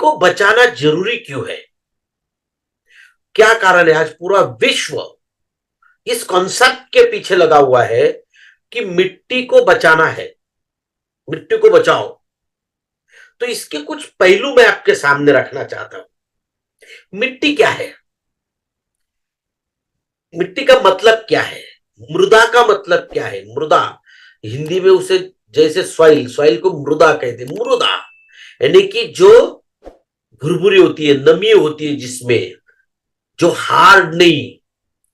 को बचाना जरूरी क्यों है? क्या कारण है? आज पूरा विश्व इस कॉन्सेप्ट के पीछे लगा हुआ है कि मिट्टी को बचाना है, मिट्टी को बचाओ। तो इसके कुछ पहलू मैं आपके सामने रखना चाहता हूं। मिट्टी क्या है? मिट्टी का मतलब क्या है? मृदा का मतलब क्या है? मृदा, हिंदी में उसे जैसे सॉइल, सॉइल को मृदा कहते हैं। मृदा यानी कि जो भुरभुरी होती है, नमी होती है, जिसमें जो हार्ड नहीं,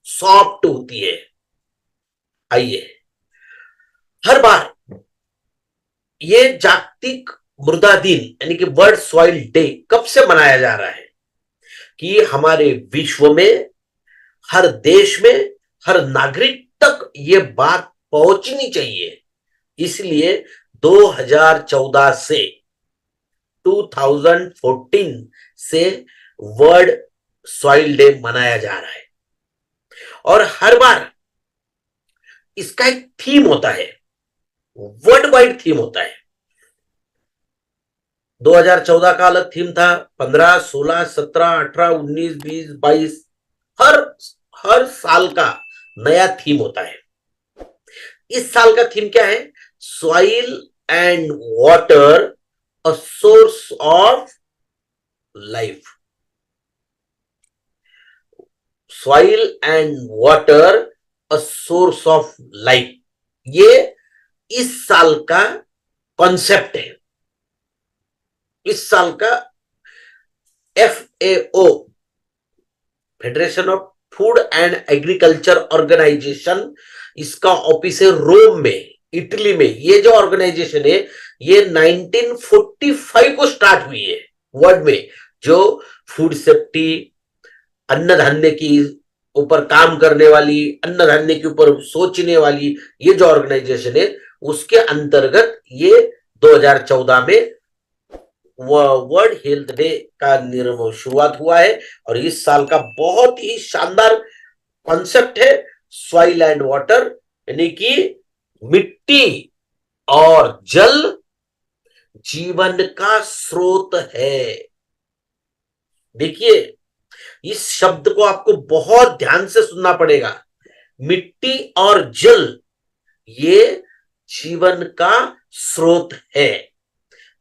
सॉफ्ट होती है। आइए, हर बार ये जागतिक मृदा दिन यानी कि वर्ल्ड सॉइल डे कब से मनाया जा रहा है? कि हमारे विश्व में, हर देश में, हर नागरिक तक ये बात पहुंचनी चाहिए। इसलिए 2014 से 2014 से वर्ल्ड सॉइल डे मनाया जा रहा है। और हर बार इसका एक थीम होता है, वर्ल्ड वाइड थीम होता है। 2014 का अलग थीम था, 15, 16, 17, 18, 19, 20, 22, हर हर साल का नया थीम होता है। इस साल का थीम क्या है? Soil and water, a source of life. Soil and water, a source of life, ये इस साल का कॉन्सेप्ट है। इस साल का FAO, federation of food and agriculture organisation, इसका ऑफिस है रोम में, इटली में। ये जो ऑर्गेनाइजेशन है ये 1945 को स्टार्ट हुई है। वर्ल्ड में जो फूड सेफ्टी, अन्न धान्य की ऊपर काम करने वाली, अन्न धान्य के ऊपर सोचने वाली ये जो ऑर्गेनाइजेशन है, उसके अंतर्गत ये 2014 में वर्ल्ड हेल्थ डे का शुरुआत हुआ है। और इस साल का बहुत ही शानदार कॉन्सेप्ट है सॉइल एंड वाटर, यानी कि मिट्टी और जल जीवन का स्रोत है। देखिए, इस शब्द को आपको बहुत ध्यान से सुनना पड़ेगा। मिट्टी और जल ये जीवन का स्रोत है।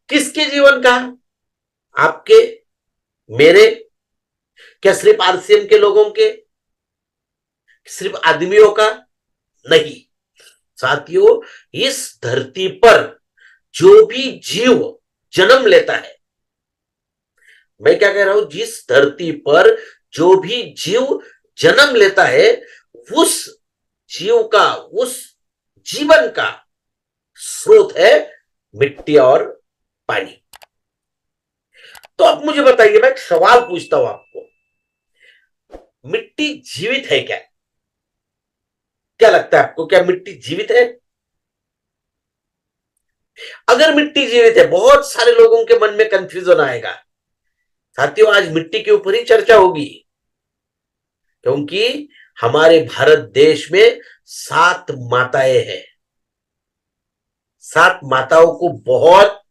किसके जीवन का? आपके, मेरे? क्या सिर्फ RCM के लोगों के, सिर्फ आदमियों का? नहीं साथियों, इस धरती पर जो भी जीव जन्म लेता है, मैं क्या कह रहा हूं, जिस धरती पर जो भी जीव जन्म लेता है, उस जीव का, उस जीवन का स्रोत है मिट्टी और पानी। तो अब मुझे बताइए, मैं एक सवाल पूछता हूं आपको, मिट्टी जीवित है क्या? क्या लगता है आपको, क्या मिट्टी जीवित है? अगर मिट्टी जीवित है, बहुत सारे लोगों के मन में कंफ्यूजन आएगा। साथियों, आज मिट्टी के ऊपर ही चर्चा होगी, क्योंकि हमारे भारत देश में 7 माताएं हैं। 7 माताओं को बहुत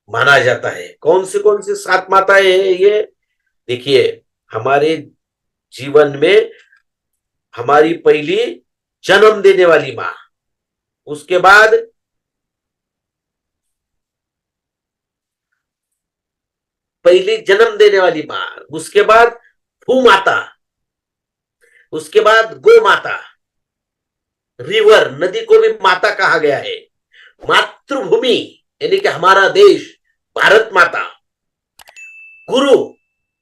माना जाता है। कौन सी 7 माताएं हैं ये? देखिए, हमारे जीवन में हमारी पहली जन्म देने वाली मां, उसके बाद पहली जन्म देने वाली मां, उसके बाद भूमाता, उसके बाद गो माता, रिवर, नदी को भी माता कहा गया है, मातृभूमि यानी कि हमारा देश भारत माता, गुरु,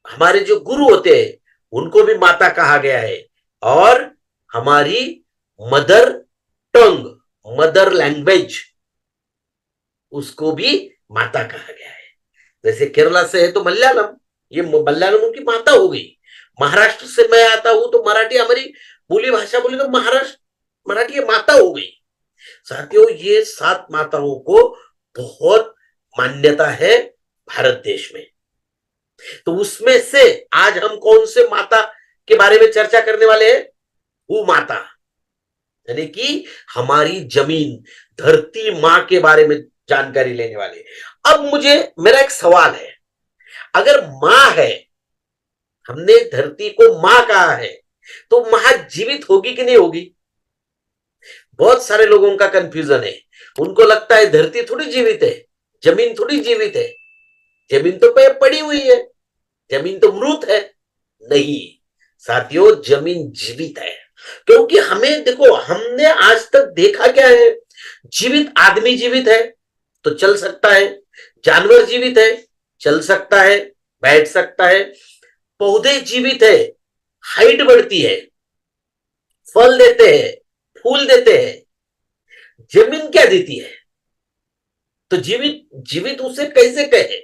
हमारे जो गुरु होते हैं उनको भी माता कहा गया है, और हमारी मदर टंग, मदर लैंग्वेज, उसको भी माता कहा गया है। जैसे केरला से है तो मलयालम, ये मलयालम उनकी माता हो गई। महाराष्ट्र से मैं आता हूं तो मराठी, हमारी बोली भाषा बोली तो महाराष्ट्र मराठी, ये माता हो गई। साथियों, ये 7 माताओं को बहुत मान्यता है भारत देश में। तो उसमें से आज हम कौन से माता के बारे में चर्चा करने वाले हैं? भू माता, यानी कि हमारी जमीन, धरती मां के बारे में जानकारी लेने वाले। अब मुझे, मेरा एक सवाल है, अगर मां है, हमने धरती को मां कहा है, तो मां जीवित होगी कि नहीं होगी? बहुत सारे लोगों का कंफ्यूजन है। उनको लगता है धरती थोड़ी जीवित है, जमीन थोड़ी जीवित है, जमीन तो पड़ी हुई है, जमीन तो मृत है। नहीं साथियों, जमीन जीवित है। क्योंकि हमें देखो, हमने आज तक देखा क्या है? जीवित आदमी जीवित है तो चल सकता है, जानवर जीवित है, चल सकता है, बैठ सकता है, पौधे जीवित है, हाइट बढ़ती है, फल देते हैं, फूल देते हैं। जमीन क्या देती है? तो जीवित जीवित उसे कैसे कहे?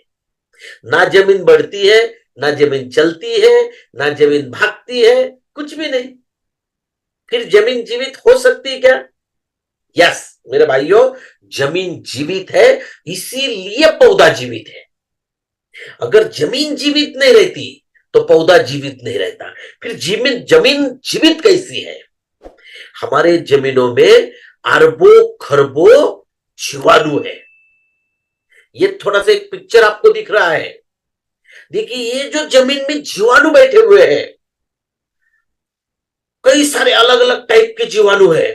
ना जमीन बढ़ती है, ना जमीन चलती है, ना जमीन भागती है, कुछ भी नहीं। फिर जमीन जीवित हो सकती है क्या? यस मेरे भाइयों, जमीन जीवित है, इसीलिए पौधा जीवित है। अगर जमीन जीवित नहीं रहती तो पौधा जीवित नहीं रहता। फिर जमीन जीवित कैसी है? हमारे जमीनों में अरबों खरबों जीवाणु है। ये थोड़ा सा एक पिक्चर आपको दिख रहा है। देखिए, ये जो जमीन में जीवाणु बैठे हुए हैं, कई सारे अलग अलग टाइप के जीवाणु है।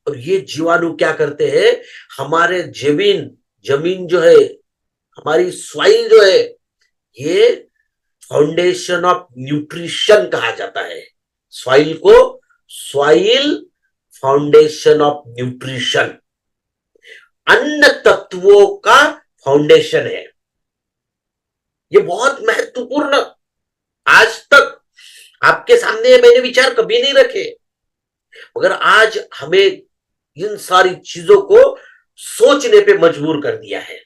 और ये जीवाणु क्या करते हैं? हमारे जमीन जमीन जो है, हमारी सॉइल जो है, ये फाउंडेशन ऑफ न्यूट्रिशन कहा जाता है। सॉइल को सॉइल फाउंडेशन ऑफ न्यूट्रिशन, अन्न तत्वों का फाउंडेशन है। ये बहुत महत्वपूर्ण, आज तक आपके सामने मैंने विचार कभी नहीं रखे, मगर आज हमें इन सारी चीजों को सोचने पे मजबूर कर दिया है।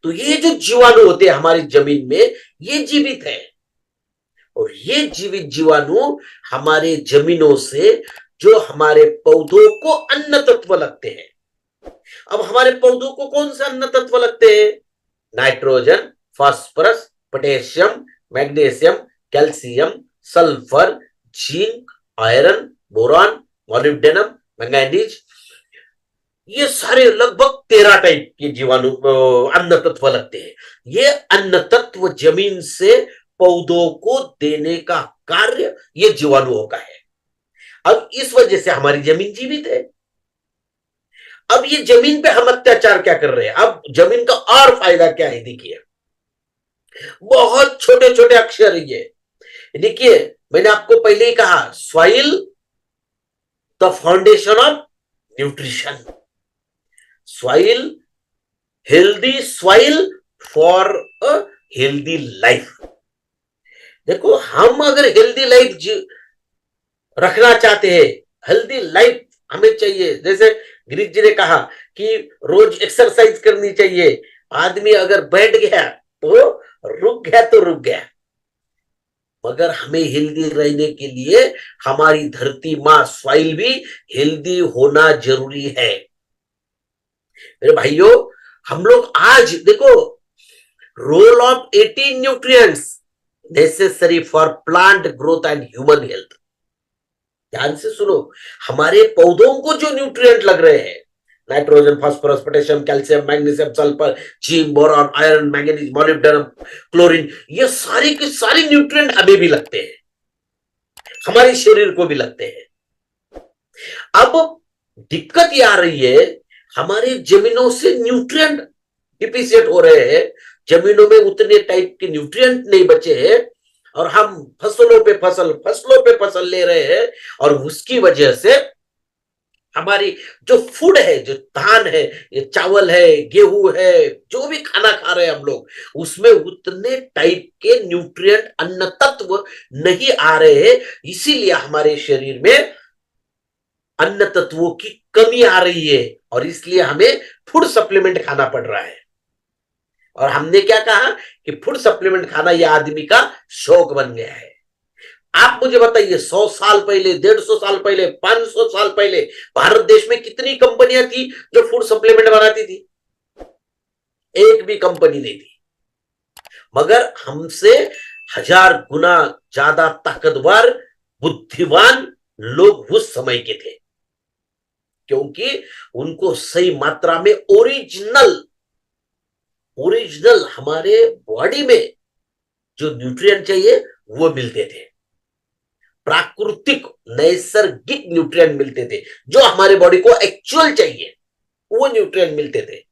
तो ये जो जीवाणु होते हैं हमारी जमीन में, ये जीवित है। और ये जीवित जीवाणु हमारे जमीनों से, जो हमारे पौधों को अन्न तत्व लगते हैं। अब हमारे पौधों को कौन सा अन्न तत्व लगते हैं? Nitrogen, phosphorus, potassium, magnesium, calcium, sulphur, zinc, iron, boron, molybdenum, manganese. ये सारे लगभग 13 टाइप के जीवाणु अन्न तत्व लगते हैं। ये अन्न तत्व जमीन से पौधों को देने का कार्य ये जीवाणुओं का है। अब इस वजह से हमारी जमीन जीवित है। अब ये जमीन पे हम अत्याचार क्या कर रहे हैं? अब जमीन का और फायदा क्या है? देखिए, बहुत छोटे छोटे अक्षर ये देखिए, मैंने आपको पहले ही कहा, soil the foundation of nutrition. Soil, healthy soil for a healthy life. देखो, हम अगर हेल्दी लाइफ रखना चाहते हैं, हेल्दी लाइफ हमें चाहिए। जैसे गिरीश जी ने कहा कि रोज एक्सरसाइज करनी चाहिए। आदमी अगर बैठ गया तो रुक गया तो रुक गया, मगर हमें हेल्दी रहने के लिए हमारी धरती मां सॉइल भी हेल्दी होना जरूरी है। मेरे भाइयों, हम लोग आज देखो, role of 18 nutrients necessary for plant growth and human health. ध्यान से सुनो, हमारे पौधों को जो न्यूट्रिएंट लग रहे हैं, nitrogen, phosphorus, potassium, calcium, magnesium, sulphur, zinc, boron, iron, manganese, molybdenum, chlorine, ये सारी के सारे न्यूट्रिएंट हमें भी लगते हैं, हमारे शरीर को भी लगते हैं। अब दिक्कत ये आ रही है, हमारे जमीनों से न्यूट्रिएंट डिफिशिएंट हो रहे हैं, जमीनों में उतने टाइप के न्यूट्रिएंट नहीं बचे हैं, और हम फसलों पे फसल ले रहे हैं। और उसकी वजह से हमारी जो फूड है, जो धान है, ये चावल है, गेहूं है, जो भी खाना खा रहे हैं हम लोग, उसमें उतने टाइप के न्यूट्रिएंट अन्न तत्व नहीं आ रहे हैं। इसीलिए हमारे शरीर में अन्न तत्वों की कमी आ रही है, और इसलिए हमें फूड सप्लीमेंट खाना पड़ रहा है। और हमने क्या कहा कि फूड सप्लीमेंट खाना यह आदमी का शौक बन गया है। आप मुझे बताइए, 100 साल पहले, 150 साल पहले, 500 साल पहले भारत देश में कितनी कंपनियां थी जो फूड सप्लीमेंट बनाती थी? एक भी कंपनी नहीं थी। मगर हमसे 1000 गुना ज्यादा ताकतवर, बुद्धिमान लोग उस समय के थे, क्योंकि उनको सही मात्रा में ओरिजिनल हमारे बॉडी में जो न्यूट्रिएंट चाहिए वो मिलते थे, प्राकृतिक नैसर्गिक न्यूट्रिएंट मिलते थे, जो हमारे बॉडी को एक्चुअल चाहिए वो न्यूट्रिएंट मिलते थे।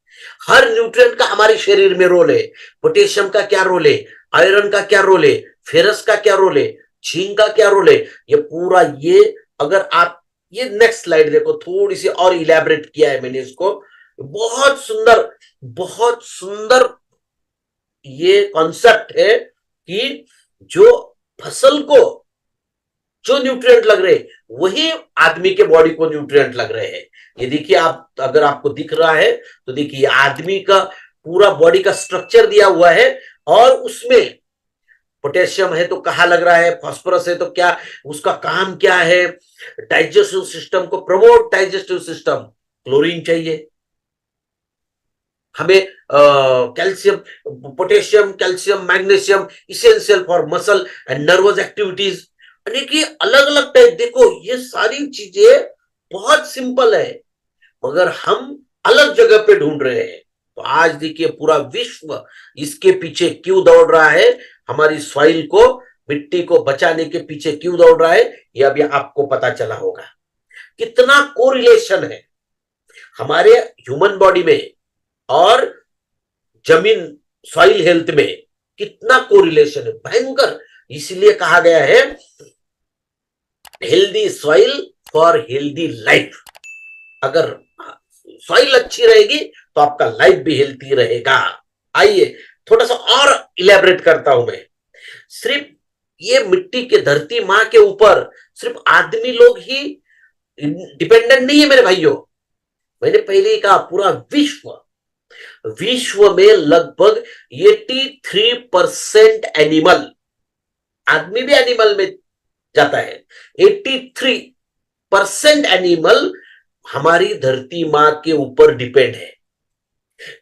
हर न्यूट्रिएंट का हमारे शरीर में रोल है। पोटेशियम का क्या रोल है, आयरन का क्या रोल है, फेरस का क्या रोल है, जिंक का क्या रोल है, ये पूरा ये अगर आप ये नेक्स्ट स्लाइड देखो, थोड़ी सी और इलेबरेट किया है मैंने इसको, बहुत सुंदर, बहुत सुंदर ये कॉन्सेप्ट है कि जो फसल को जो न्यूट्रिएंट लग रहे वही आदमी के बॉडी को न्यूट्रिएंट लग रहे हैं। ये देखिए, आप अगर आपको दिख रहा है तो देखिए आदमी का पूरा बॉडी का स्ट्रक्चर दिया हुआ है और उसमें पोटेशियम है तो कहाँ लग रहा है, फास्फोरस है तो क्या उसका काम क्या है, डाइजेस्टिव सिस्टम को प्रमोट, डाइजेस्टिव सिस्टम, क्लोरीन चाहिए हमें, calcium, potassium, calcium, magnesium essential for muscle and nervous activities, यानी कि अलग अलग टाइप। देखो ये सारी चीजें बहुत सिंपल है मगर हम अलग जगह पे ढूंढ रहे हैं। तो आज देखिए पूरा विश्व इसके पीछे क्यों दौड़ रहा है, हमारी सॉइल को, मिट्टी को बचाने के पीछे क्यों दौड़ रहा है, यह अभी आपको पता चला होगा। कितना कोरिलेशन है हमारे ह्यूमन बॉडी में और जमीन सॉइल हेल्थ में, कितना कोरिलेशन है, भयंकर। इसलिए कहा गया है healthy soil for healthy life. अगर सॉइल अच्छी रहेगी तो आपका लाइफ भी हेल्थी रहेगा। आइए थोड़ा सा और इलेबरेट करता हूं मैं। सिर्फ ये मिट्टी के धरती मां के ऊपर सिर्फ आदमी लोग ही डिपेंडेंट नहीं है मेरे भाइयों। मैंने पहले ही कहा पूरा विश्व में लगभग 83% एनिमल, आदमी भी एनिमल में जाता है, 83% एनिमल हमारी धरती मां के ऊपर डिपेंड है,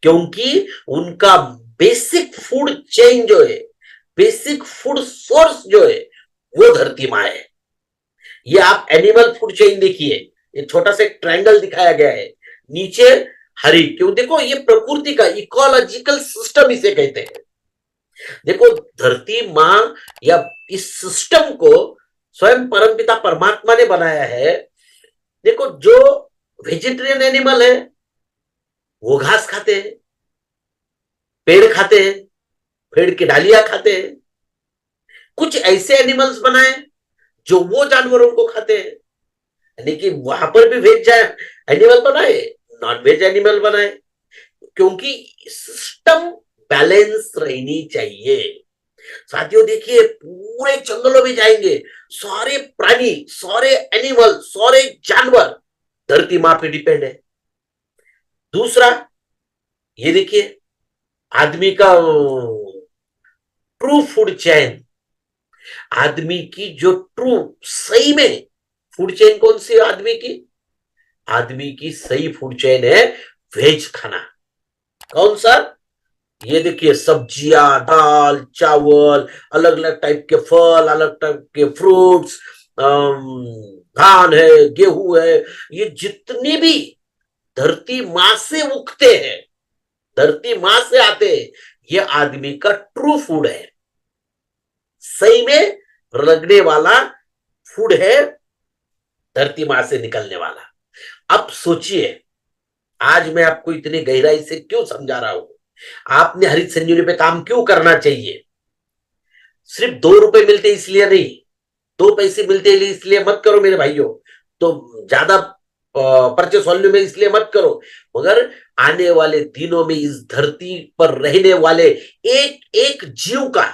क्योंकि उनका बेसिक फूड चेन जो है, बेसिक फूड सोर्स जो है वो धरती मां है। ये आप एनिमल फूड चेन देखिए, ये छोटा सा एक ट्रायंगल दिखाया गया है, नीचे हरी, क्यों, देखो ये प्रकृति का इकोलॉजिकल सिस्टम इसे कहते हैं। देखो धरती मां या इस सिस्टम को स्वयं परमपिता परमात्मा ने बनाया है। देखो जो वेजिटेरियन एनिमल है वो घास खाते हैं, पेड़ खाते हैं, पेड़ की डालियां खाते हैं। कुछ ऐसे एनिमल्स बनाए जो वो जानवरों को खाते हैं, यानी कि वहां पर भी वेज एनिमल बनाए, नॉन वेज एनिमल बनाए, क्योंकि सिस्टम बैलेंस रहनी चाहिए। साथियों देखिए पूरे जंगलों में जाएंगे, सारे प्राणी, सारे एनिमल, सारे जानवर धरती मां पे डिपेंड है। दूसरा ये देखिए आदमी का ट्रू फूड चेन, आदमी की जो ट्रू सही में फूड चेन कौन सी है आदमी की, आदमी की सही फूड चेन है वेज खाना। कौन सा, ये देखिए सब्जियां, दाल, चावल, अलग अलग टाइप के फल, अलग टाइप के फ्रूट्स, धान है, गेहूं है, ये जितने भी धरती मां से उगते हैं, धरती मां से आते हैं, ये आदमी का ट्रू फूड है, सही में लगने वाला फूड है, धरती मां से निकलने वाला। अब सोचिए आज मैं आपको इतनी गहराई से क्यों समझा रहा हूं, आपने हरित संजीवनी पे काम क्यों करना चाहिए। सिर्फ 2 रुपए मिलते इसलिए नहीं, 2 पैसे मिलते इसलिए मत करो मेरे भाइयों, तो ज्यादा परचेस वॉल्यूम में इसलिए मत करो, मगर आने वाले दिनों में इस धरती पर रहने वाले एक एक जीव का,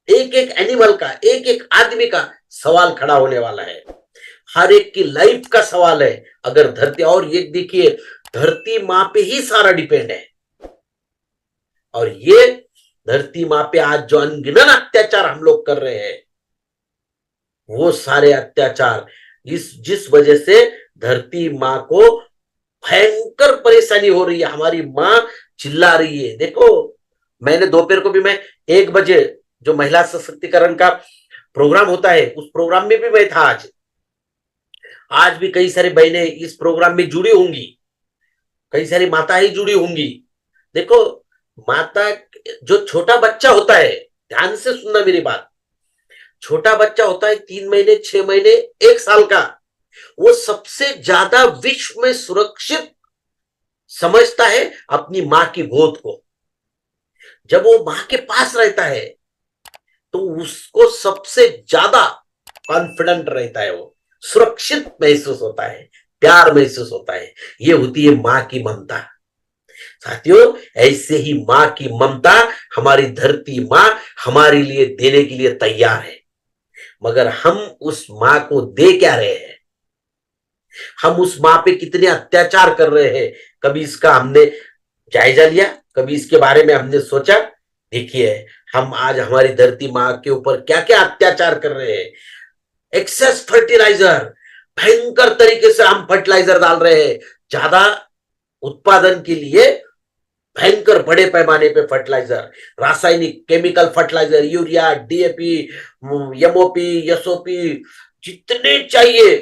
एक एक एनिमल का, एक एक आदमी का सवाल खड़ा होने वाला है, हर एक की लाइफ का सवाल है। अगर धरती, और ये देखिए धरती मां पे ही सारा डिपेंड है, और ये धरती मां पे आज जो अनगिनत अत्याचार हम लोग कर रहे हैं, वो सारे अत्याचार जिस वजह से धरती मां को भयंकर परेशानी हो रही है, हमारी मां चिल्ला रही है। देखो मैंने दोपहर को भी, मैं 1 बजे जो महिला सशक्तिकरण का प्रोग्राम होता है उस प्रोग्राम में भी मैं था। आज भी कई सारी बहनें इस प्रोग्राम में जुड़ी होंगी, कई सारी माताएं जुड़ी होंगी। देखो माता, जो छोटा बच्चा होता है, ध्यान से सुनना मेरी बात। छोटा बच्चा होता है 3 महीने, 6 महीने, 1 साल का, वो सबसे ज्यादा विश्व में सुरक्षित समझता है अपनी मां की गोद को। जब वो मां के पास रहता है तो उसको सबसे ज्यादा कॉन्फिडेंट रहता है, वो सुरक्षित महसूस होता है, प्यार महसूस होता है। ये होती है मां की ममता। साथियों, ऐसे ही मां की ममता हमारी धरती मां हमारे लिए देने के लिए तैयार है, मगर हम उस मां को दे क्या रहे हैं? हम उस मां पे कितने अत्याचार कर रहे हैं, कभी इसका हमने जायजा लिया? कभी इसके बारे में हमने सोचा? देखिए, हम आज हमारी धरती मां के ऊपर क्या क्या अत्याचार कर रहे हैं। एक्सेस फर्टिलाइजर, भयंकर तरीके से हम फर्टिलाइजर डाल रहे हैं, ज्यादा उत्पादन के लिए भयंकर बड़े पैमाने पे फर्टिलाइजर, रासायनिक chemical fertiliser, urea, DAP, MOP, SOP, जितने चाहिए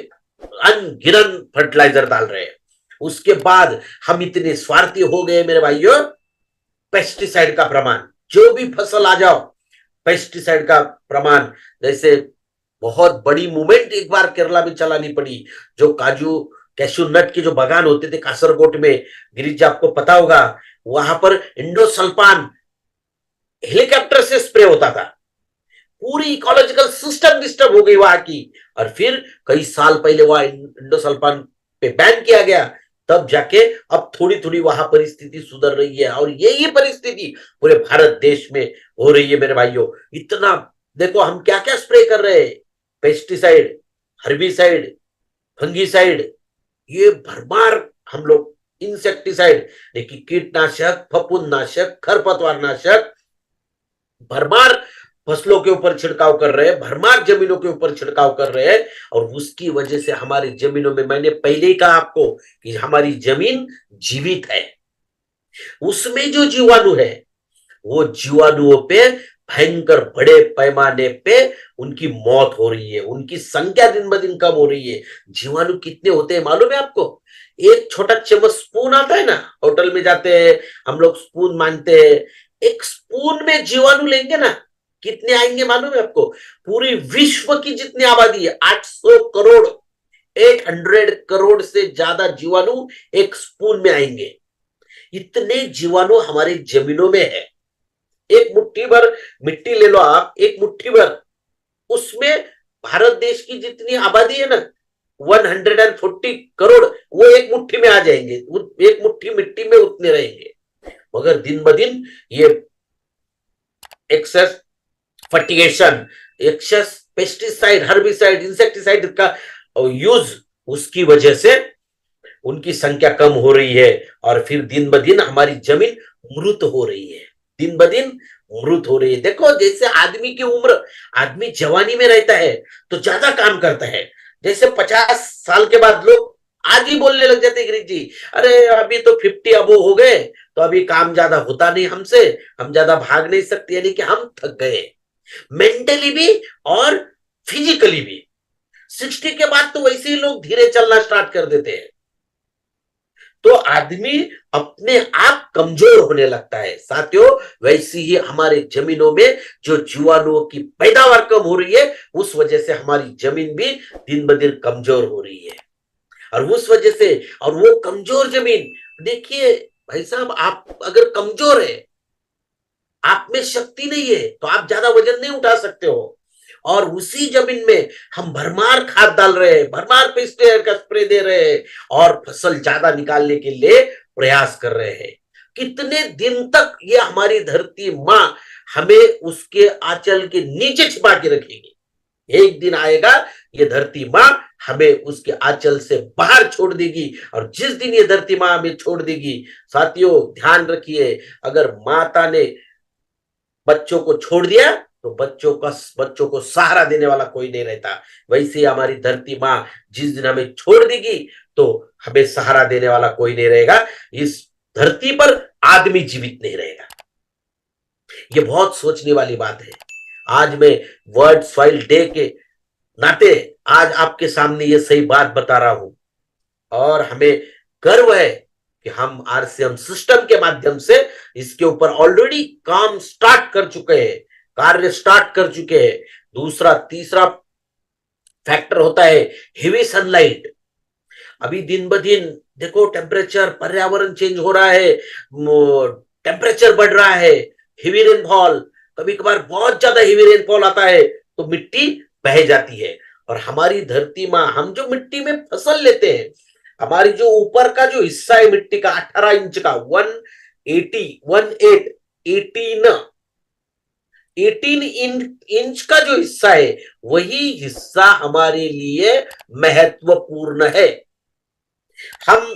अनगिनत फर्टिलाइजर डाल रहे हैं। उसके बाद हम इतने स्वार्थी हो गए मेरे भाइयों, पेस्टिसाइड का प्रमाण, जो भी फसल आ जाओ पेस्टिसाइड का प्रमाण। जैसे बहुत बड़ी मूवमेंट एक बार केरला में चलानी पड़ी, जो काजू कैशू नट के जो बागान होते थे कासरगोट में, गिरीश जी आपको पता होगा, वहां पर इंडोसल्फान हेलीकॉप्टर से स्प्रे होता था। पूरी इकोलॉजिकल सिस्टम डिस्टर्ब हो गई वहां की। और फिर कई साल पहले वहां इंडोसल्फान पे बैन किया गया, तब जाके अब थोड़ी थोड़ी वहां परिस्थिति सुधर रही है। और यही परिस्थिति पूरे भारत देश में हो रही है मेरे भाइयों। इतना देखो हम क्या क्या स्प्रे कर रहे हैं, पेस्टिसाइड, हर्बिसाइड, फंगिसाइड, ये भरमार हम लोग, इंसेक्टिसाइड, देखिए कीटनाशक, फफूंदनाशक, खरपतवारनाशक, भरमार फसलों के ऊपर छिड़काव कर रहे हैं, भरमार जमीनों के ऊपर छिड़काव कर रहे हैं। और उसकी वजह से हमारी जमीनों में, मैंने पहले ही कहा आपको कि हमारी जमीन जीवित है, उसमें जो जीवाणु है वो जीवाणुओं पे भयंकर बड़े पैमाने पे उनकी मौत हो रही है, उनकी संख्या दिन ब दिन कम हो रही है। जीवाणु कितने होते हैं मालूम है आपको? एक छोटा चम्मच स्पून आता है ना, होटल में जाते हैं हम लोग, स्पून मांगते हैं, एक स्पून में जीवाणु लेंगे ना, कितने आएंगे मालूम है आपको? पूरी विश्व की जितनी आबादी है 800 करोड़, 800 करोड़ से ज्यादा जीवाणु एक स्पून में आएंगे। इतने जीवाणु हमारी जमीनों में है। एक मुट्ठी भर मिट्टी ले लो आप, एक मुट्ठी भर, उसमें भारत देश की जितनी आबादी है ना 140 करोड़, वो एक मुट्ठी में आ जाएंगे, एक मुट्ठी मिट्टी में उतने रहेंगे। मगर दिन ब दिन ये excess fertigation, excess pesticide, herbicide, insecticide का यूज, उसकी वजह से उनकी संख्या कम हो रही है। और फिर दिन ब दिन हमारी जमीन मृत हो रही है, दिन ब दिन मृत हो रही है। देखो जैसे आदमी की उम्र, आदमी जवानी में रहता है तो ज्यादा काम करता है, जैसे 50 साल के बाद लोग आज ही बोलने लग जाते गिरीश जी, अरे अभी तो 50 अबो हो गए तो अभी काम ज्यादा होता नहीं हमसे, हम ज्यादा भाग नहीं सकते, यानी कि हम थक गए, मेंटली भी और फिजिकली भी। 60 के बाद तो वैसे ही लोग धीरे चलना स्टार्ट कर देते हैं, तो आदमी अपने आप कमजोर होने लगता है। साथियों, वैसी ही हमारे जमीनों में जो जीवाणुओं की पैदावार कम हो रही है, उस वजह से हमारी जमीन भी दिन ब दिन कमजोर हो रही है। और उस वजह से, और वो कमजोर जमीन, देखिए भाई साहब, आप अगर कमजोर है, आप में शक्ति नहीं है, तो आप ज्यादा वजन नहीं उठा सकते हो। और उसी जमीन में हम भरमार खाद डाल रहे हैं, भरमार पेस्टिसाइड का स्प्रे दे रहे हैं, और फसल ज्यादा निकालने के लिए प्रयास कर रहे हैं। कितने दिन तक ये हमारी धरती मां हमें उसके आंचल के नीचे छिपा के रखेगी? एक दिन आएगा ये धरती मां हमें उसके आंचल से बाहर छोड़ देगी। और जिस दिन ये धरती मां हमें छोड़ देगी, साथियों ध्यान रखिए, अगर माता ने बच्चों को छोड़ दिया तो बच्चों को सहारा देने वाला कोई नहीं रहता। वैसे ही हमारी धरती मां जिस दिन हमें छोड़ देगी तो हमें सहारा देने वाला कोई नहीं रहेगा, इस धरती पर आदमी जीवित नहीं रहेगा। ये बहुत सोचने वाली बात है। आज मैं वर्ल्ड सॉइल डे के नाते आज आपके सामने ये सही बात बता रहा हूं, और हमें गर्व है कि हम आरसीएम सिस्टम के माध्यम से इसके ऊपर ऑलरेडी काम स्टार्ट कर चुके हैं। कार्य स्टार्ट कर चुके हैं। दूसरा तीसरा फैक्टर होता है हेवी सनलाइट। अभी दिन ब दिन देखो टेम्परेचर, पर्यावरण चेंज हो रहा है, टेम्परेचर बढ़ रहा है, हेवी रेनफॉल, कभी कभार बहुत ज्यादा हेवी रेनफॉल आता है तो मिट्टी बह जाती है। और हमारी धरती माँ, हम जो मिट्टी में फसल लेते हैं, हमारी जो ऊपर का जो हिस्सा है मिट्टी का 18 इंच का, 18 इंच का जो हिस्सा है, वही हिस्सा हमारे लिए महत्वपूर्ण है। हम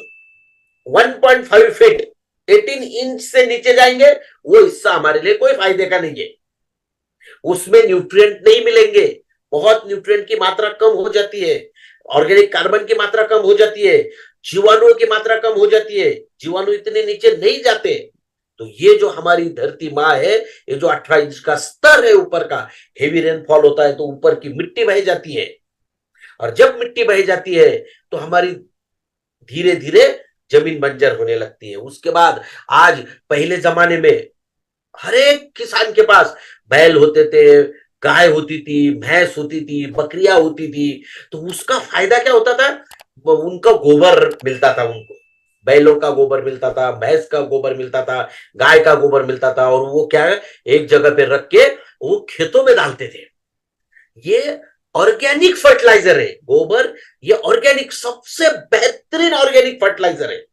1.5 फीट 18 इंच से नीचे जाएंगे, वो हिस्सा हमारे लिए कोई फायदे का नहीं है। उसमें न्यूट्रिएंट नहीं मिलेंगे, बहुत न्यूट्रिएंट की मात्रा कम हो जाती है, ऑर्गेनिक कार्बन की मात्रा कम हो जाती है, जीवाणुओं की मात्रा कम हो जाती है, जीवाणु इतने नीचे नहीं जाते। तो ये जो हमारी धरती माँ है, ये जो 18 इंच का स्तर है ऊपर का, हेवी रेनफॉल होता है तो ऊपर की मिट्टी बह जाती है। और जब मिट्टी बह जाती है तो हमारी धीरे धीरे जमीन बंजर होने लगती है। उसके बाद आज, पहले जमाने में हर एक किसान के पास बैल होते थे, गाय होती थी, भैंस होती थी, बकरियां होती थी। तो उसका फायदा क्या होता था? उनका गोबर मिलता था उनको, बैलों का गोबर मिलता था, भैंस का गोबर मिलता था, गाय का गोबर मिलता था, और वो क्या है, एक जगह पे रख के वो खेतों में डालते थे। ये ऑर्गेनिक फर्टिलाइजर है गोबर, ये ऑर्गेनिक, सबसे बेहतरीन ऑर्गेनिक फर्टिलाइजर है।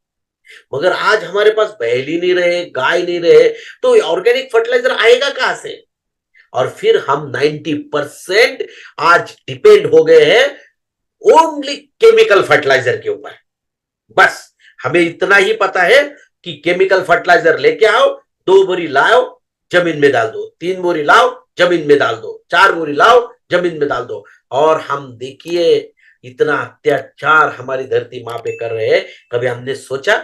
मगर आज हमारे पास बैल ही नहीं रहे, गाय नहीं रहे, तो ऑर्गेनिक फर्टिलाइजर आएगा कहां से? और फिर हम 90% आज डिपेंड हो गए हैं ओनली केमिकल फर्टिलाइजर के ऊपर। बस हमें इतना ही पता है कि केमिकल फर्टिलाइजर लेके आओ, 2 बोरी लाओ, जमीन में डाल दो, 3 बोरी लाओ, जमीन में डाल दो, 4 बोरी लाओ, जमीन में डाल दो। और हम देखिए इतना अत्याचार हमारी धरती माँ पे कर रहे हैं। कभी हमने सोचा?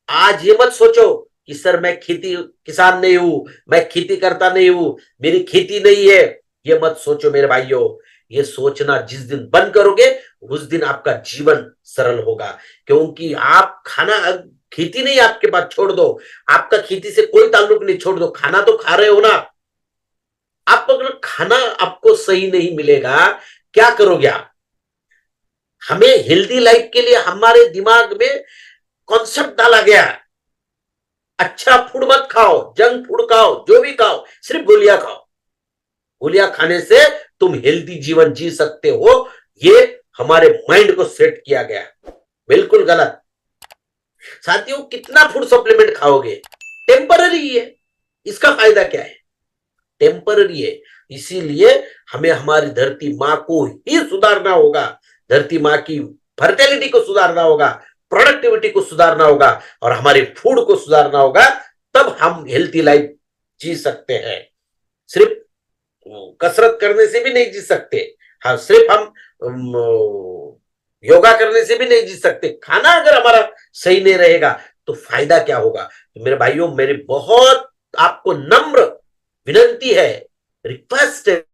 आज ये मत सोचो कि सर मैं खेती किसान नहीं हूं, मैं खेती करता नहीं हूं, मेरी खेती नहीं है। ये मत सोचो मेरे भाइयों। ये सोचना जिस दिन बंद करोगे, उस दिन आपका जीवन सरल होगा। क्योंकि आप खाना, खेती नहीं आपके पास, छोड़ दो, आपका खेती से कोई ताल्लुक नहीं, छोड़ दो, खाना तो खा रहे हो ना। आप अगर खाना आपको सही नहीं मिलेगा, क्या करोगे आप? हमें हेल्दी लाइफ के लिए हमारे दिमाग में कॉन्सेप्ट डाला गया है, अच्छा फूड मत खाओ, जंक फूड खाओ, जो भी खाओ, सिर्फ गोलियां खाओ। गोलियां खाने से तुम हेल्दी जीवन जी सकते हो, ये हमारे माइंड को सेट किया गया। बिल्कुल गलत। साथियों, कितना फूड सप्लीमेंट खाओगे? टेम्पररी है, इसका फायदा क्या है? टेम्पररी है। इसीलिए हमें हमारी धरती माँ को ही सुधारना होगा, धरती माँ की फर्टिलिटी को सुधारना होगा, प्रोडक्टिविटी को सुधारना होगा, और हमारे फूड को सुधारना होगा। तब हम हेल्थी लाइफ जी सकते हैं। सिर्फ कसरत करने से भी नहीं जी सकते, हाँ, सिर्फ हम योगा करने से भी नहीं जी सकते। खाना अगर हमारा सही नहीं रहेगा तो फायदा क्या होगा? तो मेरे भाइयों, मेरी बहुत आपको नम्र विनंती है, रिक्वेस्ट है,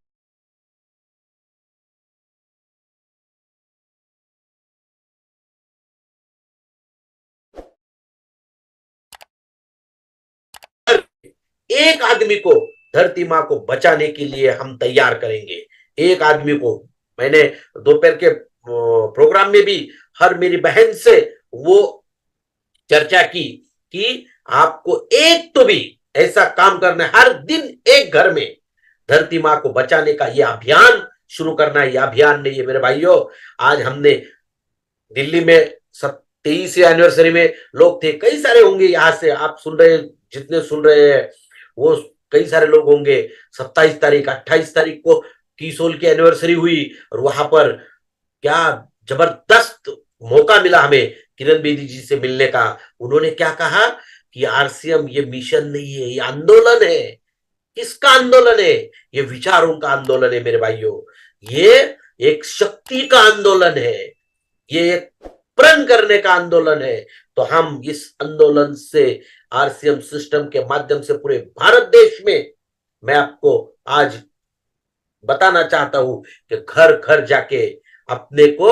एक आदमी को धरती माँ को बचाने के लिए हम तैयार करेंगे। एक आदमी को, मैंने दोपहर के प्रोग्राम में भी हर मेरी बहन से वो चर्चा की कि आपको एक तो भी ऐसा काम करना है, हर दिन एक घर में धरती माँ को बचाने का ये अभियान शुरू करना है। ये अभियान नहीं है मेरे भाइयों। आज हमने दिल्ली में 23वीं एनिवर्सरी में लोग थे, कई सारे होंगे, यहां से आप सुन रहे, जितने सुन रहे हैं वो कई सारे लोग होंगे। 27 तारीख 28 तारीख को किसोल की एनिवर्सरी हुई, और वहां पर क्या जबरदस्त मौका मिला हमें किरण बेदी जी से मिलने का। उन्होंने क्या कहा कि आरसीएम ये मिशन नहीं है, ये आंदोलन है। किसका आंदोलन है? ये विचारों का आंदोलन है मेरे भाइयों। ये एक शक्ति का आंदोलन है, ये एक प्रण करने का आंदोलन है। तो हम इस आंदोलन से, आरसीएम सिस्टम के माध्यम से पूरे भारत देश में, मैं आपको आज बताना चाहता हूं कि घर घर जाके अपने को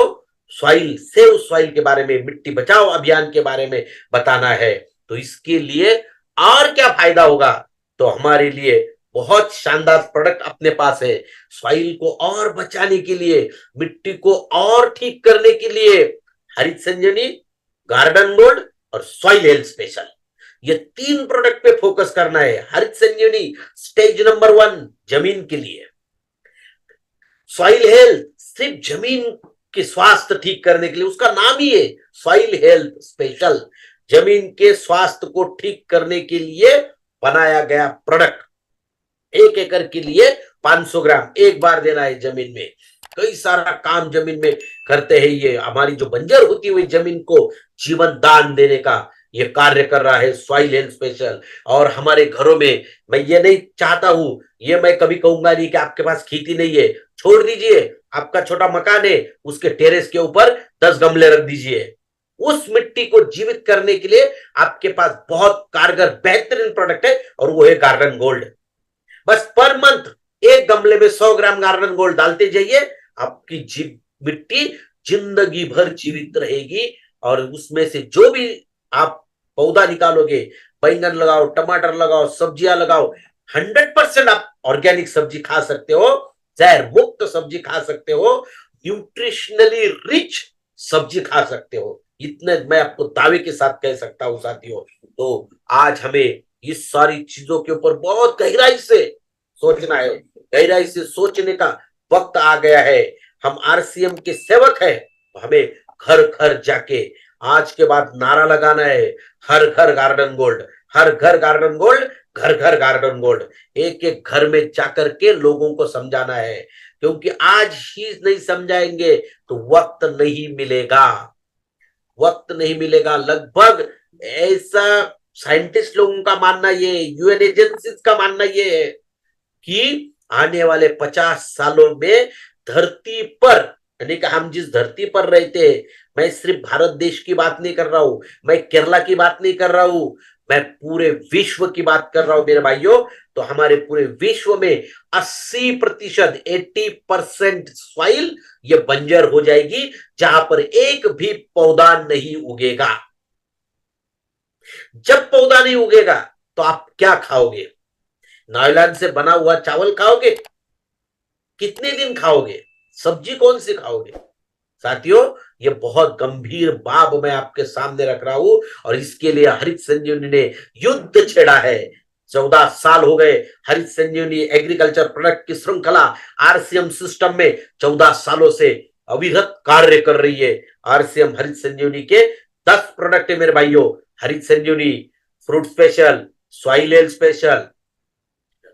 सॉइल, सेव सॉइल के बारे में, मिट्टी बचाओ अभियान के बारे में बताना है। तो इसके लिए और क्या फायदा होगा? तो हमारे लिए बहुत शानदार प्रोडक्ट अपने पास है। सॉइल को और बचाने के लिए, मिट्टी को और ठीक करने के लिए हरित संजीवनी, गार्डन गोल्ड और सॉइल हेल्थ स्पेशल, ये 3 प्रोडक्ट पे फोकस करना है। हरित संजीवनी स्टेज नंबर 1 जमीन के लिए, सॉइल हेल्थ सिर्फ जमीन के स्वास्थ्य ठीक करने के लिए, उसका नाम ही है सॉइल हेल्थ स्पेशल, जमीन के स्वास्थ्य को ठीक करने के लिए बनाया गया प्रोडक्ट। 1 एकड़ के लिए 500 ग्राम एक बार देना है जमीन में। कई सारा काम जमीन में करते हैं, ये हमारी जो बंजर होती हुई जमीन को जीवन दान देने का ये कार्य कर रहा है सॉइल हेल्थ स्पेशल। और हमारे घरों में, मैं ये नहीं चाहता हूं, ये मैं कभी कहूंगा नहीं कि आपके पास खेती नहीं है, छोड़ दीजिए, आपका छोटा मकान है, उसके टेरेस के ऊपर 10 गमले रख दीजिए। उस मिट्टी को जीवित करने के लिए आपके पास बहुत कारगर बेहतरीन प्रोडक्ट है, और वो है गार्डन गोल्ड। बस पर मंथ एक गमले में 100 ग्राम गार्डन गोल्ड डालते जाइए, आपकी मिट्टी जिंदगी भर जीवित रहेगी। और उसमें से जो भी आप पौधा निकालोगे, बैंगन लगाओ, टमाटर लगाओ, सब्जियां लगाओ, 100% आप ऑर्गेनिक सब्जी खा सकते हो, जहर मुक्त सब्जी खा सकते हो, न्यूट्रिशनली रिच सब्जी खा सकते हो। इतने मैं आपको दावे के साथ कह सकता हूं साथियों। तो आज हमें इस सारी चीजों के ऊपर बहुत गहराई से सोचना है, गहराई से सोचने का वक्त आ गया है। हम आरसीएम के सेवक हैं, तो हमें घर घर जाके आज के बाद नारा लगाना है, हर घर गार्डन गोल्ड, हर घर गार्डन गोल्ड, घर घर गार्डन गोल्ड। एक एक घर में जाकर के लोगों को समझाना है, क्योंकि आज ही नहीं समझाएंगे तो वक्त नहीं मिलेगा, वक्त नहीं मिलेगा। लगभग ऐसा साइंटिस्ट लोगों का मानना ये, यूएन एजेंसीज का मानना ये है कि आने वाले 50 सालों में धरती पर, यानी कि हम जिस धरती पर रहते हैं, मैं सिर्फ भारत देश की बात नहीं कर रहा हूं, मैं केरला की बात नहीं कर रहा हूं, मैं पूरे विश्व की बात कर रहा हूं मेरे भाइयों। तो हमारे पूरे विश्व में 80%, 80% सॉइल ये बंजर हो जाएगी, जहां पर एक भी पौधा नहीं उगेगा। जब पौधा नहीं उगेगा तो आप क्या खाओगे? नायलॉन से बना हुआ चावल खाओगे? कितने दिन खाओगे? सब्जी कौन सी खाओगे? साथियों, ये बहुत गंभीर बात मैं आपके सामने रख रहा हूं, और इसके लिए हरित संजीवनी ने युद्ध छेड़ा है। 14 साल हो गए हरित संजीवनी एग्रीकल्चर प्रोडक्ट की श्रृंखला आरसीएम सिस्टम में 14 सालों से अविरत कार्य कर रही है। आरसीएम हरित संजीवनी के 10 प्रोडक्ट है मेरे भाइयों, Harit Sanjivani, fruit special, soil health special,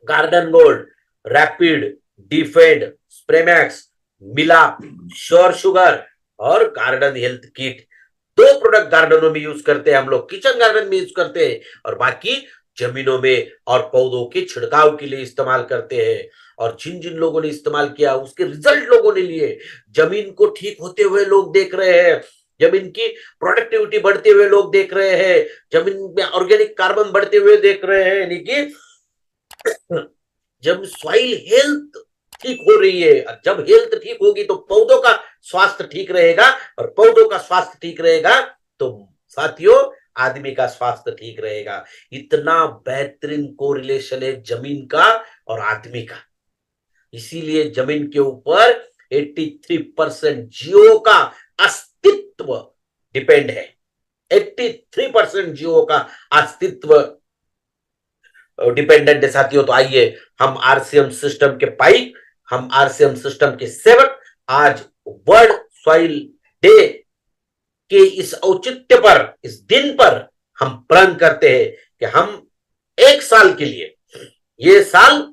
garden gold, rapid, defend, Spraymax, Milap, sure sugar और गार्डन हेल्थ किट। 2 प्रोडक्ट गार्डनों में यूज करते हैं हम लोग, किचन गार्डन में यूज करते हैं, और बाकी जमीनों में और पौधों के छिड़काव के लिए इस्तेमाल करते हैं। और जिन जिन लोगों ने इस्तेमाल किया उसके रिजल्ट लोगों ने लिए। जमीन को ठीक होते हुए लोग देख रहे हैं, जमीन की प्रोडक्टिविटी बढ़ते हुए लोग देख रहे हैं, जमीन में ऑर्गेनिक कार्बन बढ़ते हुए देख रहे हैं। यानी कि जब सॉइल हेल्थ ठीक हो रही है, जब हेल्थ ठीक होगी तो पौधों का स्वास्थ्य ठीक रहेगा, और पौधों का स्वास्थ्य ठीक रहेगा तो साथियों आदमी का स्वास्थ्य ठीक रहेगा। इतना बेहतरीन कोरिलेशन है जमीन का और आदमी का। इसीलिए जमीन के ऊपर 83% जीवों का अस्तित्व डिपेंड है। 83% जीवों का अस्तित्व डिपेंडेंट है साथियों। तो आइए हम आरसीएम सिस्टम के पाइप, हम आरसीएम सिस्टम के सेवक, आज वर्ल्ड सॉइल डे के इस औचित्य पर, इस दिन पर हम प्रण करते हैं कि हम 1 साल के लिए, ये साल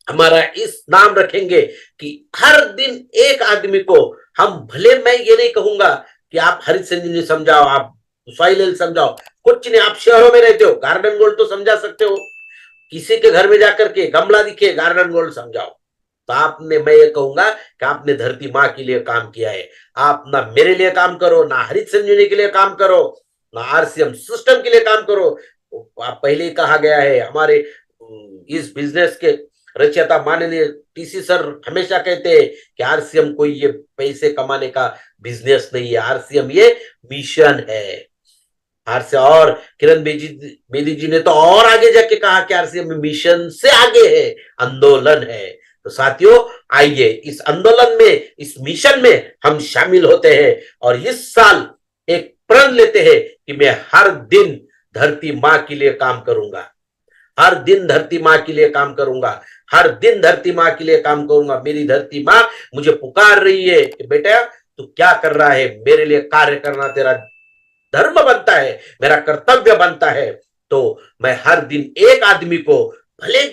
हमारा इस नाम रखेंगे कि हर दिन एक आदमी को हम, भले मैं ये नहीं कहूंगा कि आप हरित संजीवनी समझाओ, आप सॉइल हेल्थ समझाओ, कुछ नहीं, आप शहरों में रहते हो, गार्डन गोल्ड तो समझा सकते हो। किसी के घर में जाकर के गमला दिखे, गार्डन गोल्ड समझाओ, तो आपने, मैं ये कहूंगा कि आपने धरती माँ के लिए काम किया है। आप ना मेरे लिए काम करो, ना हरित संजीवनी के लिए काम करो, ना आरसीएम सिस्टम के लिए काम करो। आप पहले ही कहा गया है, हमारे इस बिजनेस के रचयिता माननीय टीसी सर हमेशा कहते हैं कि आरसीएम कोई ये पैसे कमाने का बिजनेस नहीं है, आरसीएम ये मिशन है। आर से और किरण बेदी जी ने तो और आगे जाके कहा कि आरसीएम मिशन से आगे है, आंदोलन है। तो साथियों, आइए इस आंदोलन में, इस मिशन में हम शामिल होते हैं और इस साल एक प्रण लेते हैं कि मैं हर दिन धरती मां के लिए काम करूंगा, हर दिन धरती मां के लिए काम करूंगा, हर दिन धरती मां के लिए काम करूंगा। मेरी धरती मां मुझे पुकार रही है कि बेटा तू क्या कर रहा है, मेरे लिए कार्य करना तेरा धर्म बनता है, मेरा कर्तव्य बनता है। तो मैं हर दिन एक आदमी को, भले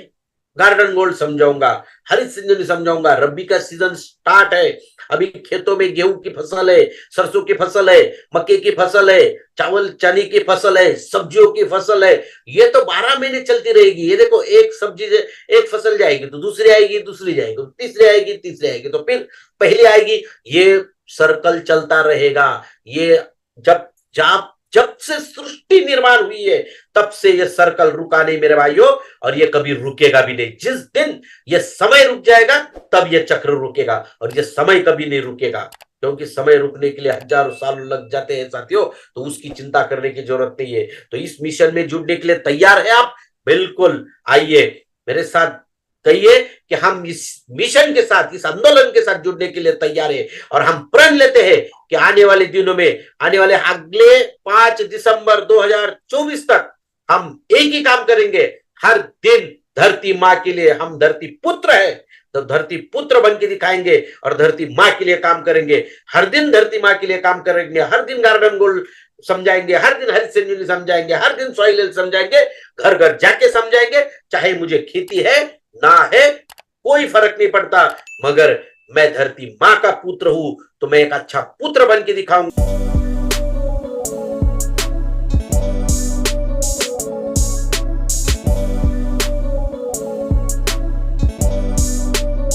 गार्डन गोल्ड समझाऊंगा, हरित सिंचन समझाऊंगा, रबी का सीजन स्टार्ट है, अभी खेतों में गेहूं की फसल है, सरसों की फसल है, मक्के की फसल है, चावल चने की फसल है, सब्जियों की फसल है। ये तो 12 महीने चलती रहेगी। ये देखो, एक सब्जी एक फसल जाएगी तो दूसरी आएगी, दूसरी जाएगी तो तीसरी आएगी, तीसरी आएगी तो फिर पहली आएगी। ये सर्कल चलता रहेगा। ये जब जब जब से सृष्टि निर्माण हुई है तब से ये सर्कल रुका नहीं मेरे भाइयों, और ये कभी रुकेगा भी नहीं। जिस दिन ये समय रुक जाएगा तब ये चक्र रुकेगा, और ये समय कभी नहीं रुकेगा, क्योंकि समय रुकने के लिए हजारों साल लग जाते हैं साथियों। तो उसकी चिंता करने की जरूरत नहीं है। तो इस मिशन में जुड़ने के लिए तैयार है आप? बिल्कुल आइए मेरे साथ, कहिए कि हम इस मिशन के साथ, इस आंदोलन के साथ जुड़ने के लिए तैयार है। और हम प्रण लेते हैं कि आने वाले दिनों में, आने वाले अगले 5 दिसंबर 2024 तक हम एक ही काम करेंगे, हर दिन धरती मां के लिए। हम धरती पुत्र है तो धरती पुत्र बन के दिखाएंगे और धरती मां के लिए काम करेंगे। हर दिन धरती मां के लिए काम करेंगे, हर दिन गार्डन गोल्ड समझाएंगे, हर दिन हरित संजीवनी समझाएंगे, हर दिन सॉइल हेल्थ समझाएंगे, घर घर जाके समझाएंगे। चाहे मुझे खेती है ना है, कोई फर्क नहीं पड़ता, मगर मैं धरती मां का पुत्र हूं तो मैं एक अच्छा पुत्र बन के दिखाऊंगा।